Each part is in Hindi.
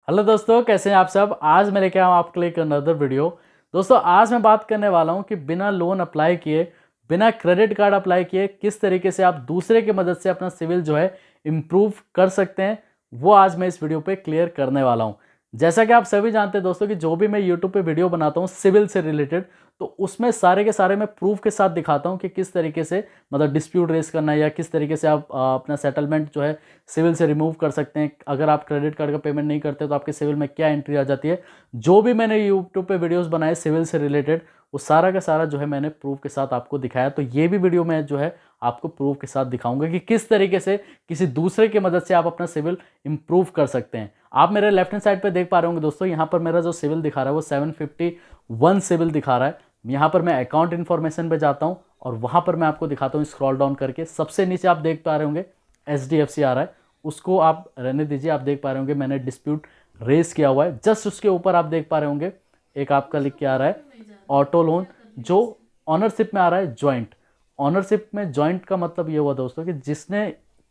हेलो दोस्तों, कैसे हैं आप सब। आज मैं लेके आया हूँ आपके लिए एक अनदर वीडियो। दोस्तों, आज मैं बात करने वाला हूँ कि बिना लोन अप्लाई किए, बिना क्रेडिट कार्ड अप्लाई किए किस तरीके से आप दूसरे की मदद से अपना सिविल जो है इम्प्रूव कर सकते हैं, वो आज मैं इस वीडियो पे क्लियर करने वाला हूँ। जैसा कि आप सभी जानते हैं दोस्तों कि जो भी मैं यूट्यूब पे वीडियो बनाता हूँ सिविल से रिलेटेड, तो उसमें सारे के सारे मैं प्रूफ के साथ दिखाता हूँ कि किस तरीके से मतलब डिस्प्यूट रेस करना है या किस तरीके से आप अपना सेटलमेंट जो है सिविल से रिमूव कर सकते हैं। अगर आप क्रेडिट कार्ड का पेमेंट नहीं करते तो आपके सिविल में क्या एंट्री आ जाती है। जो भी मैंने यूट्यूब पे वीडियोस बनाए सिविल से रिलेटेड, वो सारा का सारा जो है मैंने प्रूफ के साथ आपको दिखाया। तो ये भी वीडियो मैं जो है आपको प्रूफ के साथ दिखाऊंगा कि किस तरीके से किसी दूसरे की मदद से आप अपना सिविल इंप्रूव कर सकते हैं। आप मेरे लेफ्ट हैंड साइड पे देख पा रहे होंगे दोस्तों, यहाँ पर मेरा जो सिविल दिखा रहा है वो 751 सिविल दिखा रहा है। यहाँ पर मैं अकाउंट इन्फॉर्मेशन पे जाता हूँ और वहाँ पर मैं आपको दिखाता हूँ स्क्रॉल डाउन करके। सबसे नीचे आप देख पा रहे होंगे HDFC आ रहा है, उसको आप रहने दीजिए। आप देख पा रहे होंगे मैंने डिस्प्यूट रेज किया हुआ है। जस्ट उसके ऊपर आप देख पा रहे होंगे एक आपका लिख के आ रहा है ऑटो लोन, जो ऑनरशिप में आ रहा है जॉइंट। ऑनरशिप में जॉइंट का मतलब ये हुआ दोस्तों कि जिसने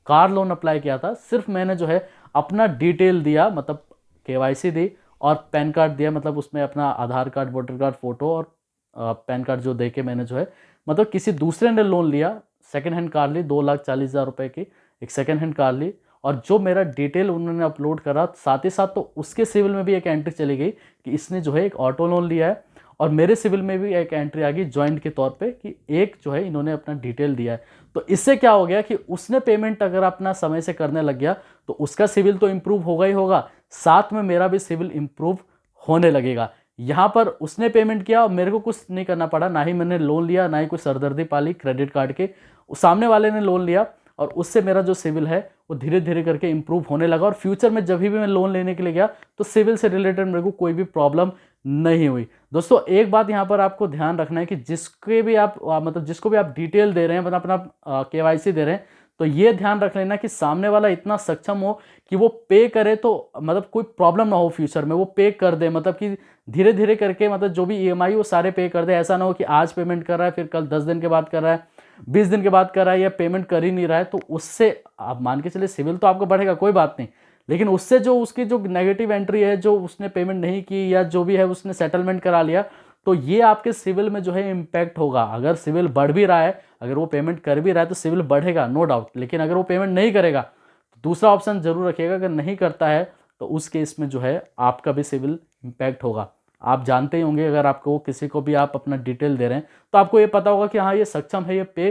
कार लोन अप्लाई किया था, सिर्फ मैंने जो है अपना डिटेल दिया, मतलब KYC दी और पैन कार्ड दिया, मतलब उसमें अपना आधार कार्ड, वोटर कार्ड, फोटो और पैन कार्ड जो दे के मैंने जो है, मतलब किसी दूसरे ने लोन लिया, सेकेंड हैंड कार ली, 2,40,000 रुपए की एक सेकेंड हैंड कार ली। और जो मेरा डिटेल उन्होंने अपलोड करा, साथ ही साथ तो उसके सिविल में भी एक एंट्री चली गई कि इसने जो है एक ऑटो लोन लिया है। और मेरे सिविल में भी एक एंट्री आ गई जॉइंट के तौर पे कि एक जो है इन्होंने अपना डिटेल दिया है। तो इससे क्या हो गया कि उसने पेमेंट अगर अपना समय से करने लग गया तो उसका सिविल तो इंप्रूव होगा ही होगा, साथ में मेरा भी सिविल इंप्रूव होने लगेगा। यहाँ पर उसने पेमेंट किया और मेरे को कुछ नहीं करना पड़ा, ना ही मैंने लोन लिया, ना ही कोई सरदर्दी पाली क्रेडिट कार्ड के। सामने वाले ने लोन लिया और उससे मेरा जो सिविल है वो धीरे धीरे करके इंप्रूव होने लगा। और फ्यूचर में जब भी मैं लोन लेने के लिए गया तो सिविल से रिलेटेड मेरे को कोई भी प्रॉब्लम नहीं हुई। दोस्तों, एक बात यहाँ पर आपको ध्यान रखना है कि जिसके भी आप मतलब जिसको भी आप डिटेल दे रहे हैं, मतलब अपना KYC दे रहे हैं, तो ये ध्यान रख लेना कि सामने वाला इतना सक्षम हो कि वो पे करे, तो मतलब कोई प्रॉब्लम ना हो फ्यूचर में, वो पे कर दे, मतलब कि धीरे धीरे करके, मतलब जो भी EMI वो सारे पे कर दे। ऐसा ना हो कि आज पेमेंट कर रहा है फिर कल 10 दिन के बाद कर रहा है, 20 दिन के बाद कर रहा है या पेमेंट कर ही नहीं रहा है। तो उससे आप मान के चलिए सिविल तो आपका बढ़ेगा, कोई बात नहीं, लेकिन उससे जो उसकी जो नेगेटिव एंट्री है, जो उसने पेमेंट नहीं की या जो भी है उसने सेटलमेंट करा लिया, तो ये आपके सिविल में जो है इम्पैक्ट होगा। अगर सिविल बढ़ भी रहा है, अगर वो पेमेंट कर भी रहा है तो सिविल बढ़ेगा, नो डाउट। लेकिन अगर वो पेमेंट नहीं करेगा तो दूसरा ऑप्शन जरूर रखिएगा, अगर नहीं करता है तो उस केस में जो है आपका भी सिविल इम्पैक्ट होगा। आप जानते ही होंगे, अगर आपको किसी को भी आप अपना डिटेल दे रहे हैं तो आपको ये पता होगा कि हाँ ये सक्षम है, ये पे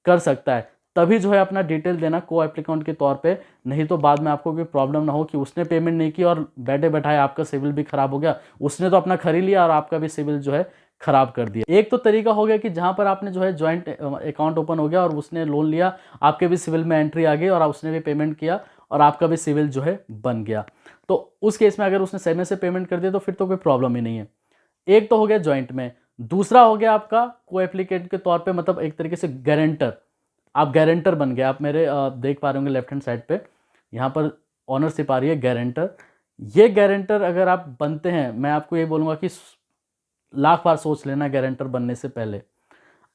कर सकता है, तभी जो है अपना डिटेल देना को एप्लीकेंट के तौर पे। नहीं तो बाद में आपको कोई प्रॉब्लम ना हो कि उसने पेमेंट नहीं की और बैठे बैठाए आपका सिविल भी खराब हो गया। उसने तो अपना खरीद लिया और आपका भी सिविल जो है खराब कर दिया। एक तो तरीका हो गया कि जहां पर आपने जो है जॉइंट अकाउंट ओपन हो गया और उसने लोन लिया, आपके भी सिविल में एंट्री आ गई और उसने भी पेमेंट किया और आपका भी सिविल जो है बन गया। तो उस केस में अगर उसने समय से पेमेंट कर दिया तो फिर तो कोई प्रॉब्लम ही नहीं है। एक तो हो गया जॉइंट में। दूसरा हो गया आपका को एप्लीकेंट के तौर पे, मतलब एक तरीके से गारंटर। आप गारंटर बन गए। आप मेरे देख पा रहे होंगे लेफ्ट हैंड साइड पे, यहाँ पर ऑनरशिप आ रही है गारंटर। ये गारंटर अगर आप बनते हैं, मैं आपको ये बोलूँगा कि लाख बार सोच लेना गारंटर बनने से पहले।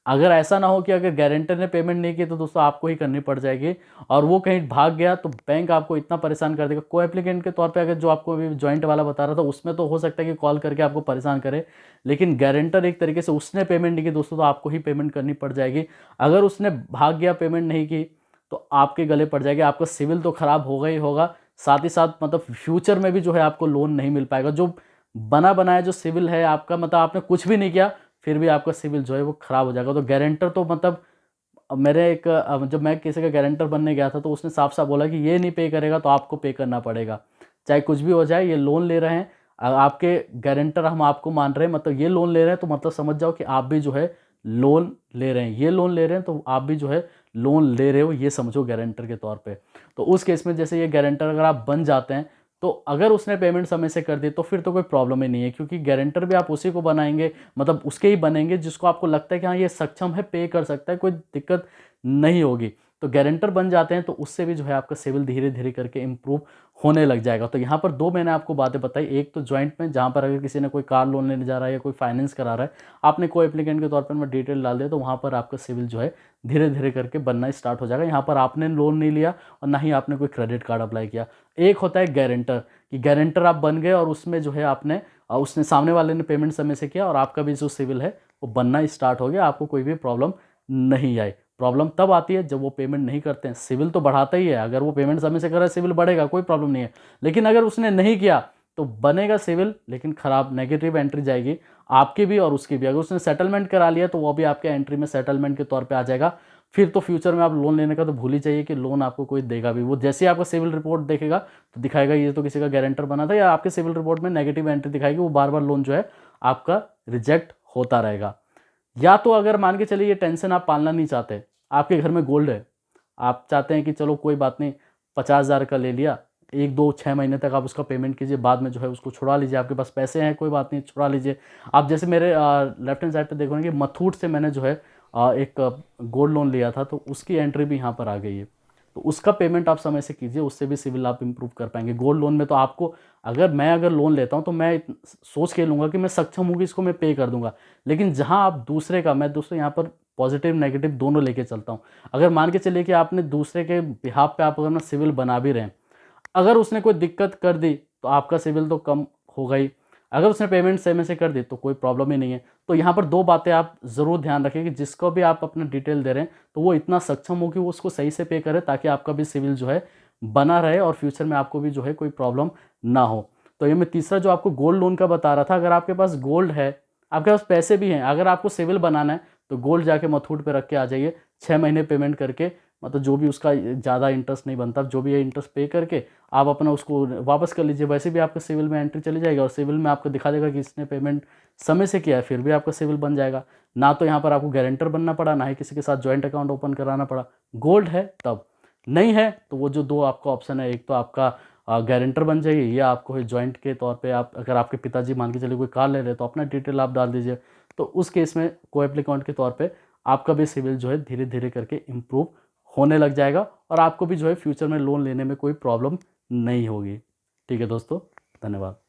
अगर ऐसा ना हो कि अगर गारंटर ने पेमेंट नहीं की तो दोस्तों आपको ही करनी पड़ जाएगी, और वो कहीं भाग गया तो बैंक आपको इतना परेशान कर देगा। को एप्लीकेंट के तौर पे अगर जो आपको अभी जॉइंट वाला बता रहा था उसमें तो हो सकता है कि कॉल करके आपको परेशान करे, लेकिन गारंटर एक तरीके से उसने पेमेंट नहीं की दोस्तों तो आपको ही पेमेंट करनी पड़ जाएगी। अगर उसने भाग गया, पेमेंट नहीं की, तो आपके गले पड़ जाएगी, आपका सिविल तो खराब होगा ही होगा, साथ ही साथ मतलब फ्यूचर में भी जो है आपको लोन नहीं मिल पाएगा। जो बना बनाया जो सिविल है आपका, मतलब आपने कुछ भी नहीं किया फिर भी आपका सिविल जो है वो खराब हो जाएगा। तो गारंटर तो मतलब मेरे एक जब मैं किसी का गारंटर बनने गया था तो उसने साफ साफ बोला कि ये नहीं पे करेगा तो आपको पे करना पड़ेगा, चाहे कुछ भी हो जाए। ये लोन ले रहे हैं, आपके गारंटर हम आपको मान रहे हैं, मतलब ये लोन ले रहे हैं तो मतलब समझ जाओ कि आप भी जो है लोन ले रहे हैं। ये लोन ले रहे हैं तो आप भी जो है लोन ले रहे हो, ये समझो गारंटर के तौर पे। तो उस केस में जैसे ये गारंटर अगर आप बन जाते हैं तो अगर उसने पेमेंट समय से कर दी तो फिर तो कोई प्रॉब्लम ही नहीं है, क्योंकि गारंटर भी आप उसी को बनाएंगे, मतलब उसके ही बनेंगे जिसको आपको लगता है कि हाँ ये सक्षम है, पे कर सकता है, कोई दिक्कत नहीं होगी। तो गारंटर बन जाते हैं तो उससे भी जो है आपका सिविल धीरे धीरे करके इम्प्रूव होने लग जाएगा। तो यहाँ पर दो मैंने आपको बातें बताई। एक तो जॉइंट में, जहाँ पर अगर किसी ने कोई कार लोन लेने जा रहा है या कोई फाइनेंस करा रहा है, आपने को एप्लीकेंट के तौर पर मैं डिटेल डाल दिया तो वहाँ पर आपका सिविल जो है धीरे धीरे करके बनना स्टार्ट हो जाएगा। यहाँ पर आपने लोन नहीं लिया और ना ही आपने कोई क्रेडिट कार्ड अप्लाई किया। एक होता है गारंटर। कि गारंटर आप बन गए और उसमें जो है आपने उसने सामने वाले ने पेमेंट समय से किया और आपका भी जो सिविल है वो बनना स्टार्ट हो गया, आपको कोई भी प्रॉब्लम नहीं आई। प्रॉब्लम तब आती है जब वो पेमेंट नहीं करते हैं। सिविल तो बढ़ाता ही है, अगर वो पेमेंट समय से कर रहा है सिविल बढ़ेगा, कोई प्रॉब्लम नहीं है। लेकिन अगर उसने नहीं किया तो बनेगा सिविल, लेकिन खराब नेगेटिव एंट्री जाएगी आपकी भी और उसकी भी। अगर उसने सेटलमेंट करा लिया तो वो भी आपके एंट्री में सेटलमेंट के तौर पे आ जाएगा। फिर तो फ्यूचर में आप लोन लेने का तो भूल ही जाइए कि लोन आपको कोई देगा भी। वो जैसे ही आपका सिविल रिपोर्ट देखेगा तो दिखाएगा ये तो किसी का गारंटर बना था, या आपके सिविल रिपोर्ट में नेगेटिव एंट्री दिखाएगी, वो बार बार लोन जो है आपका रिजेक्ट होता रहेगा। या तो अगर मान के चलिए ये टेंशन आप पालना नहीं चाहते, आपके घर में गोल्ड है, आप चाहते हैं कि चलो कोई बात नहीं 50,000 का ले लिया, 1 2 6 महीने तक आप उसका पेमेंट कीजिए, बाद में जो है उसको छुड़ा लीजिए, आपके पास पैसे हैं कोई बात नहीं छुड़ा लीजिए। आप जैसे मेरे लेफ्ट हैंड साइड पे देखोगे कि मथूट से मैंने जो है एक गोल्ड लोन लिया था, तो उसकी एंट्री भी यहाँ पर आ गई है। तो उसका पेमेंट आप समय से कीजिए, उससे भी सिविल आप इंप्रूव कर पाएंगे। गोल्ड लोन में तो आपको, अगर लोन लेता हूँ तो मैं सोच के लूँगा कि मैं सक्षम हूँ कि इसको मैं पे कर दूंगा। लेकिन जहाँ आप दूसरे का, मैं दोस्तों यहाँ पर पॉजिटिव नेगेटिव दोनों लेके चलता हूँ। अगर मान के चलिए कि आपने दूसरे के बिहाफ पे आप अगर अपना सिविल बना भी रहे हैं, अगर उसने कोई दिक्कत कर दी तो आपका सिविल तो कम होगा ही, अगर उसने पेमेंट समय से कर दी तो कोई प्रॉब्लम ही नहीं है। तो यहाँ पर दो बातें आप ज़रूर ध्यान रखें कि जिसको भी आप अपना डिटेल दे रहे हैं तो वो इतना सक्षम हो कि वो उसको सही से पे करे, ताकि आपका भी सिविल जो है बना रहे और फ्यूचर में आपको भी जो है कोई प्रॉब्लम ना हो। तो ये मैं तीसरा जो आपको गोल्ड लोन का बता रहा था, अगर आपके पास गोल्ड है, आपके पास पैसे भी हैं, अगर आपको सिविल बनाना है तो गोल्ड जाके मथूट पे रख के आ जाइए, 6 महीने पेमेंट करके, मतलब जो भी उसका ज़्यादा इंटरेस्ट नहीं बनता, जो भी है इंटरेस्ट पे करके आप अपना उसको वापस कर लीजिए। वैसे भी आपके सिविल में एंट्री चली जाएगी और सिविल में आपको दिखा देगा कि इसने पेमेंट समय से किया है, फिर भी आपका सिविल बन जाएगा। ना तो यहाँ पर आपको गारंटर बनना पड़ा, ना ही किसी के साथ जॉइंट अकाउंट ओपन कराना पड़ा। गोल्ड है तब, नहीं है तो वो जो दो आपका ऑप्शन है, एक तो आपका गारंटर बन जाइए, या आपको जॉइंट के तौर पे आप, अगर आपके पिताजी मान के चलिए कोई कार ले रहे तो अपना डिटेल आप डाल दीजिए, तो उस केस में को एप्लीकेंट के तौर पे आपका भी सिविल जो है धीरे धीरे करके इम्प्रूव होने लग जाएगा और आपको भी जो है फ्यूचर में लोन लेने में कोई प्रॉब्लम नहीं होगी। ठीक है दोस्तों, धन्यवाद।